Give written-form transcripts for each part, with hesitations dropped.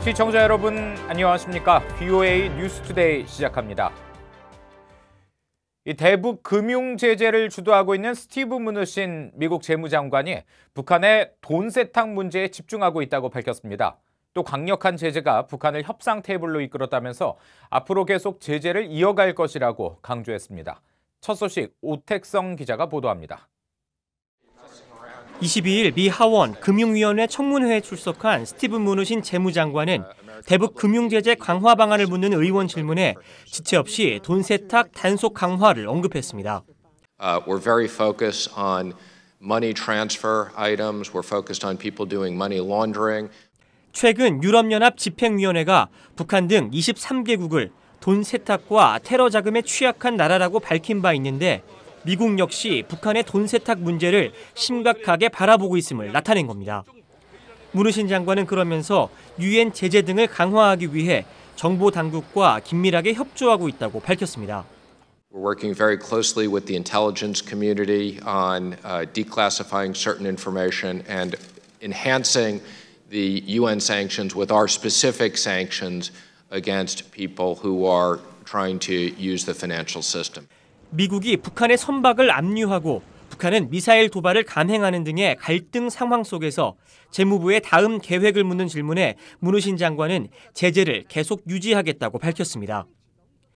시청자 여러분 안녕하십니까? VOA 뉴스투데이 시작합니다. 이 대북 금융 제재를 주도하고 있는 스티브 무누신 미국 재무장관이 북한의 돈 세탁 문제에 집중하고 있다고 밝혔습니다. 또 강력한 제재가 북한을 협상 테이블로 이끌었다면서 앞으로 계속 제재를 이어갈 것이라고 강조했습니다. 첫 소식 오택성 기자가 보도합니다. 22일 미 하원 금융위원회 청문회에 출석한 스티브 무누신 재무장관은 대북 금융제재 강화 방안을 묻는 의원 질문에 지체 없이 돈 세탁 단속 강화를 언급했습니다. We're very focused on money transfer items. We're focused on people doing money laundering. 최근 유럽연합 집행위원회가 북한 등 23개국을 돈 세탁과 테러 자금에 취약한 나라라고 밝힌 바 있는데 미국 역시 북한의 돈 세탁 문제를 심각하게 바라보고 있음을 나타낸 겁니다. 무누신 장관은 그러면서 유엔 제재 등을 강화하기 위해 정보 당국과 긴밀하게 협조하고 있다고 밝혔습니다. We're working very closely with the intelligence community on declassifying certain information and enhancing the UN sanctions with our specific sanctions against people who are trying to use the financial system. 미국이 북한의 선박을 압류하고 북한은 미사일 도발을 감행하는 등의 갈등 상황 속에서 재무부의 다음 계획을 묻는 질문에 무누신 장관은 제재를 계속 유지하겠다고 밝혔습니다.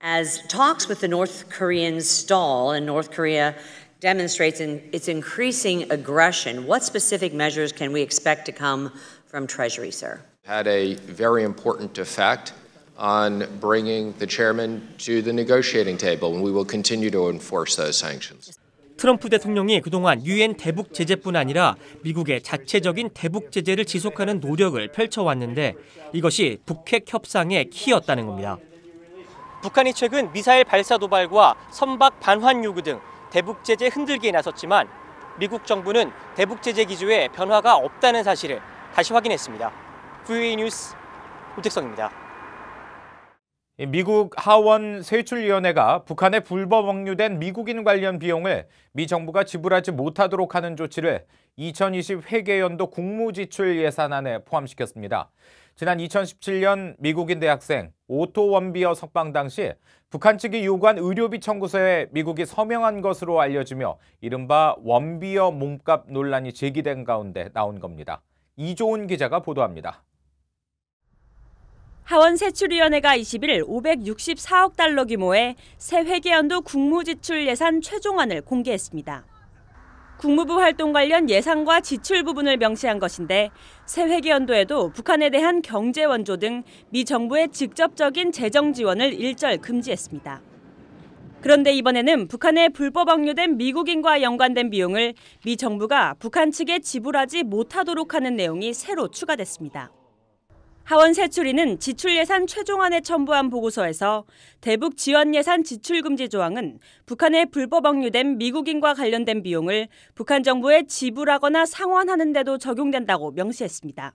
As talks with the North Koreans stall and North Korea demonstrates its increasing aggression, what specific measures can we expect to come from Treasury, sir? Had a very important effect on bringing the chairman to the negotiating table, and we will continue to enforce those sanctions. 트럼프 대통령이 그동안 유엔 대북 제재뿐 아니라 미국의 자체적인 대북 제재를 지속하는 노력을 펼쳐왔는데 이것이 북핵 협상의 키였다는 겁니다. 북한이 최근 미사일 발사 도발과 선박 반환 요구 등 대북 제재 흔들기에 나섰지만 미국 정부는 대북 제재 기조에 변화가 없다는 사실을 다시 확인했습니다. VOA 뉴스 오택성입니다. 미국 하원 세출위원회가 북한에 불법 억류된 미국인 관련 비용을 미 정부가 지불하지 못하도록 하는 조치를 2020 회계연도 국무지출 예산안에 포함시켰습니다. 지난 2017년 미국인 대학생 오토 원비어 석방 당시 북한 측이 요구한 의료비 청구서에 미국이 서명한 것으로 알려지며 이른바 원비어 몸값 논란이 제기된 가운데 나온 겁니다. 이조은 기자가 보도합니다. 하원 세출위원회가 20일 564억 달러 규모의 새 회계연도 국무지출 예산 최종안을 공개했습니다. 국무부 활동 관련 예산과 지출 부분을 명시한 것인데 새 회계연도에도 북한에 대한 경제 원조 등 미 정부의 직접적인 재정 지원을 일절 금지했습니다. 그런데 이번에는 북한에 불법 억류된 미국인과 연관된 비용을 미 정부가 북한 측에 지불하지 못하도록 하는 내용이 새로 추가됐습니다. 하원 세출위는 지출 예산 최종안에 첨부한 보고서에서 대북 지원 예산 지출 금지 조항은 북한에 불법 억류된 미국인과 관련된 비용을 북한 정부에 지불하거나 상환하는 데도 적용된다고 명시했습니다.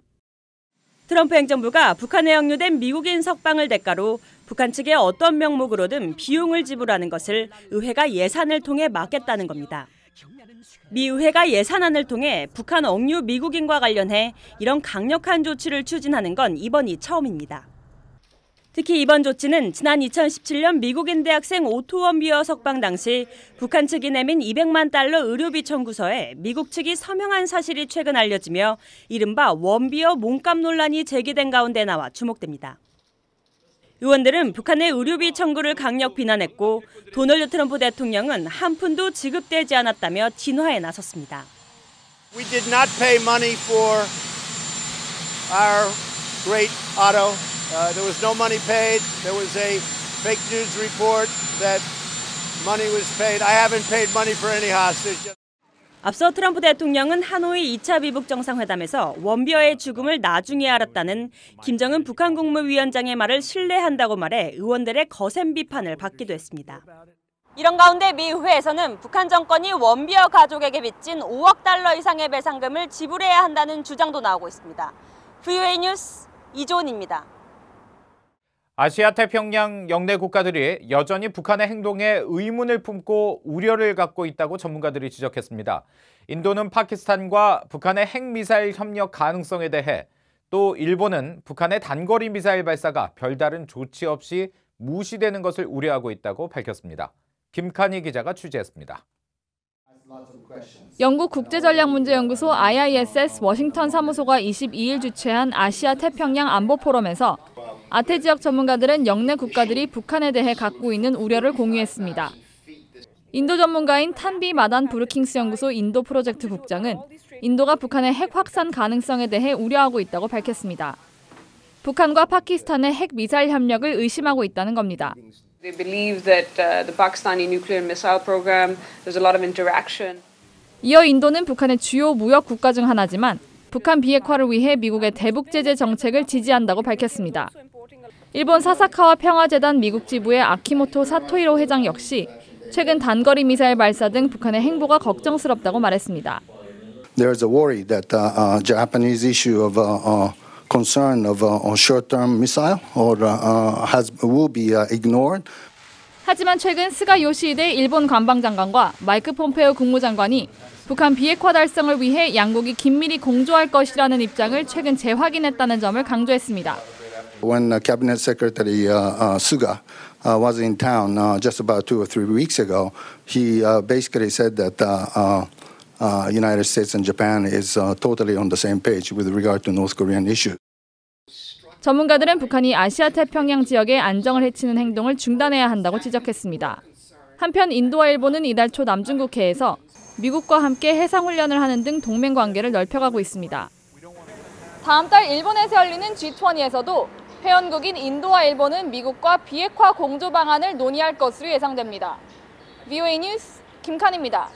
트럼프 행정부가 북한에 억류된 미국인 석방을 대가로 북한 측에 어떤 명목으로든 비용을 지불하는 것을 의회가 예산을 통해 막겠다는 겁니다. 미 의회가 예산안을 통해 북한 억류 미국인과 관련해 이런 강력한 조치를 추진하는 건 이번이 처음입니다. 특히 이번 조치는 지난 2017년 미국인 대학생 오토 원비어 석방 당시 북한 측이 내민 200만 달러 의료비 청구서에 미국 측이 서명한 사실이 최근 알려지며 이른바 원비어 몸값 논란이 제기된 가운데 나와 주목됩니다. 의원들은 북한의 의료비 청구를 강력 비난했고 도널드 트럼프 대통령은 한 푼도 지급되지 않았다며 진화에 나섰습니다. We did not pay money for our great Otto. There was no money paid. There was a fake news report that money was paid. I haven't paid money for any hostage. 앞서 트럼프 대통령은 하노이 2차 비북 정상회담에서 원비어의 죽음을 나중에 알았다는 김정은 북한 국무위원장의 말을 신뢰한다고 말해 의원들의 거센 비판을 받기도 했습니다. 이런 가운데 미 의회에서는 북한 정권이 원비어 가족에게 빚진 5억 달러 이상의 배상금을 지불해야 한다는 주장도 나오고 있습니다. VOA 뉴스 이조은입니다. 아시아 태평양 영내 국가들이 여전히 북한의 행동에 의문을 품고 우려를 갖고 있다고 전문가들이 지적했습니다. 인도는 파키스탄과 북한의 핵미사일 협력 가능성에 대해 또 일본은 북한의 단거리 미사일 발사가 별다른 조치 없이 무시되는 것을 우려하고 있다고 밝혔습니다. 김칸희 기자가 취재했습니다. 영국 국제전략문제연구소 IISS 워싱턴 사무소가 22일 주최한 아시아 태평양 안보 포럼에서 아태 지역 전문가들은 영내 국가들이 북한에 대해 갖고 있는 우려를 공유했습니다. 인도 전문가인 탄비 마단 브루킹스 연구소 인도 프로젝트 국장은 인도가 북한의 핵 확산 가능성에 대해 우려하고 있다고 밝혔습니다. 북한과 파키스탄의 핵 미사일 협력을 의심하고 있다는 겁니다. They believe that the Pakistani nuclear missile program, there's a lot of interaction. 이어 인도는 북한의 주요 무역 국가 중 하나지만 북한 비핵화를 위해 미국의 대북 제재 정책을 지지한다고 밝혔습니다. 일본 사사카와 평화재단 미국 지부의 아키모토 사토히로 회장 역시 최근 단거리 미사일 발사 등 북한의 행보가 걱정스럽다고 말했습니다. There's a worry that Japanese issue of concern of short-term missile will be ignored. 하지만 최근 스가 요시히데 일본 관방장관과 마이크 폼페오 국무장관이 북한 비핵화 달성을 위해 양국이 긴밀히 공조할 것이라는 입장을 최근 재확인했다는 점을 강조했습니다. When Cabinet Secretary Suga was in town just about 2 or 3 weeks ago, he basically said that United States and Japan is totally on the same page with regard to North Korean issue. 전문가들은 북한이 아시아 태평양 지역의 안정을 해치는 행동을 중단해야 한다고 지적했습니다. 한편 인도와 일본은 이달 초 남중국해에서 미국과 함께 해상훈련을 하는 등 동맹 관계를 넓혀가고 있습니다. 다음 달 일본에서 열리는 G20에서도 회원국인 인도와 일본은 미국과 비핵화 공조 방안을 논의할 것으로 예상됩니다. VOA 뉴스 김칸입니다.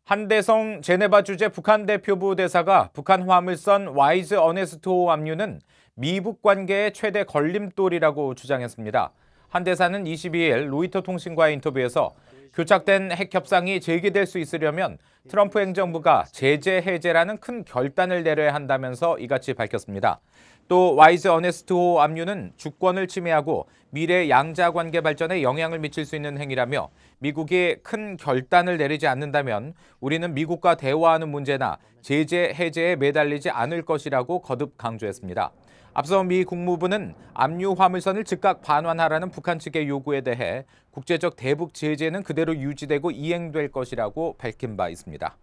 한대성 제네바 주재 북한 대표부 대사가 북한 화물선 와이즈 어네스트호 압류는 미북 관계의 최대 걸림돌이라고 주장했습니다. 한 대사는 22일 로이터 통신과의 인터뷰에서 교착된 핵 협상이 재개될 수 있으려면 트럼프 행정부가 제재 해제라는 큰 결단을 내려야 한다면서 이같이 밝혔습니다. 또 와이즈 어네스트호 압류는 주권을 침해하고 미래 양자 관계 발전에 영향을 미칠 수 있는 행위라며 미국이 큰 결단을 내리지 않는다면 우리는 미국과 대화하는 문제나 제재 해제에 매달리지 않을 것이라고 거듭 강조했습니다. 앞서 미 국무부는 압류 화물선을 즉각 반환하라는 북한 측의 요구에 대해 국제적 대북 제재는 그대로 유지되고 이행될 것이라고 밝힌 바 있습니다.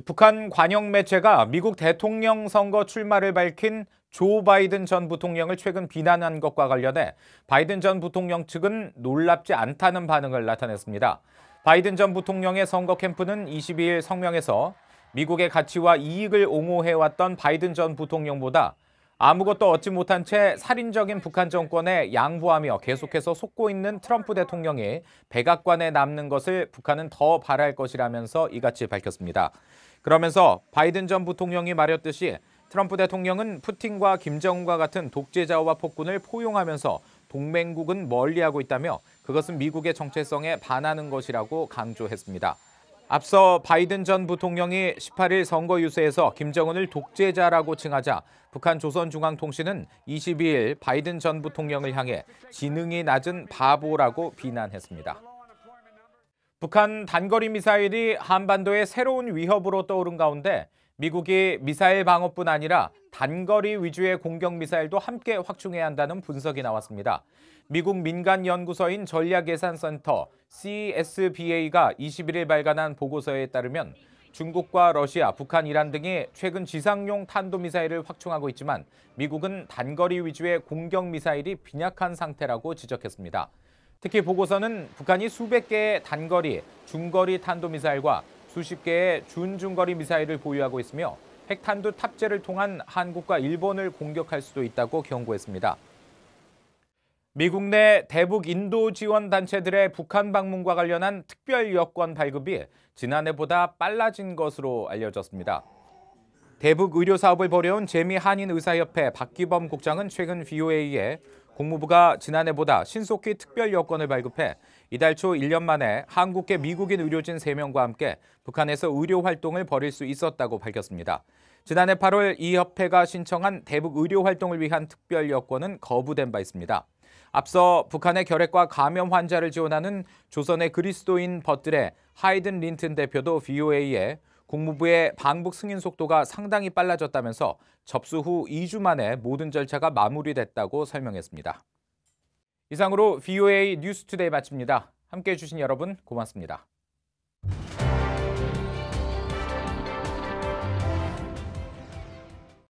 북한 관영 매체가 미국 대통령 선거 출마를 밝힌 조 바이든 전 부통령을 최근 비난한 것과 관련해 바이든 전 부통령 측은 놀랍지 않다는 반응을 나타냈습니다. 바이든 전 부통령의 선거 캠프는 22일 성명에서 미국의 가치와 이익을 옹호해왔던 바이든 전 부통령보다 아무것도 얻지 못한 채 살인적인 북한 정권에 양보하며 계속해서 속고 있는 트럼프 대통령이 백악관에 남는 것을 북한은 더 바랄 것이라면서 이같이 밝혔습니다. 그러면서 바이든 전 부통령이 말했듯이 트럼프 대통령은 푸틴과 김정은과 같은 독재자와 폭군을 포용하면서 동맹국은 멀리하고 있다며 그것은 미국의 정체성에 반하는 것이라고 강조했습니다. 앞서 바이든 전 부통령이 18일 선거 유세에서 김정은을 독재자라고 칭하자 북한 조선중앙통신은 22일 바이든 전 부통령을 향해 지능이 낮은 바보라고 비난했습니다. 북한 단거리 미사일이 한반도의 새로운 위협으로 떠오른 가운데 미국이 미사일 방어뿐 아니라 단거리 위주의 공격 미사일도 함께 확충해야 한다는 분석이 나왔습니다. 미국 민간연구소인 전략예산센터 CSBA가 21일 발간한 보고서에 따르면 중국과 러시아, 북한, 이란 등이 최근 지상용 탄도미사일을 확충하고 있지만 미국은 단거리 위주의 공격 미사일이 빈약한 상태라고 지적했습니다. 특히 보고서는 북한이 수백 개의 단거리, 중거리 탄도미사일과 수십 개의 준중거리 미사일을 보유하고 있으며 핵탄두 탑재를 통한 한국과 일본을 공격할 수도 있다고 경고했습니다. 미국 내 대북 인도 지원 단체들의 북한 방문과 관련한 특별 여권 발급이 지난해보다 빨라진 것으로 알려졌습니다. 대북 의료 사업을 벌여온 재미한인의사협회 박기범 국장은 최근 VOA에 국무부가 지난해보다 신속히 특별 여권을 발급해 이달 초 1년 만에 한국계 미국인 의료진 3명과 함께 북한에서 의료 활동을 벌일 수 있었다고 밝혔습니다. 지난해 8월 이 협회가 신청한 대북 의료 활동을 위한 특별 여권은 거부된 바 있습니다. 앞서 북한의 결핵과 감염 환자를 지원하는 조선의 그리스도인 벗들의 하이든 린튼 대표도 VOA에 국무부의 방북 승인 속도가 상당히 빨라졌다면서 접수 후 2주 만에 모든 절차가 마무리됐다고 설명했습니다. 이상으로 VOA 뉴스투데이 마칩니다. 함께해 주신 여러분 고맙습니다.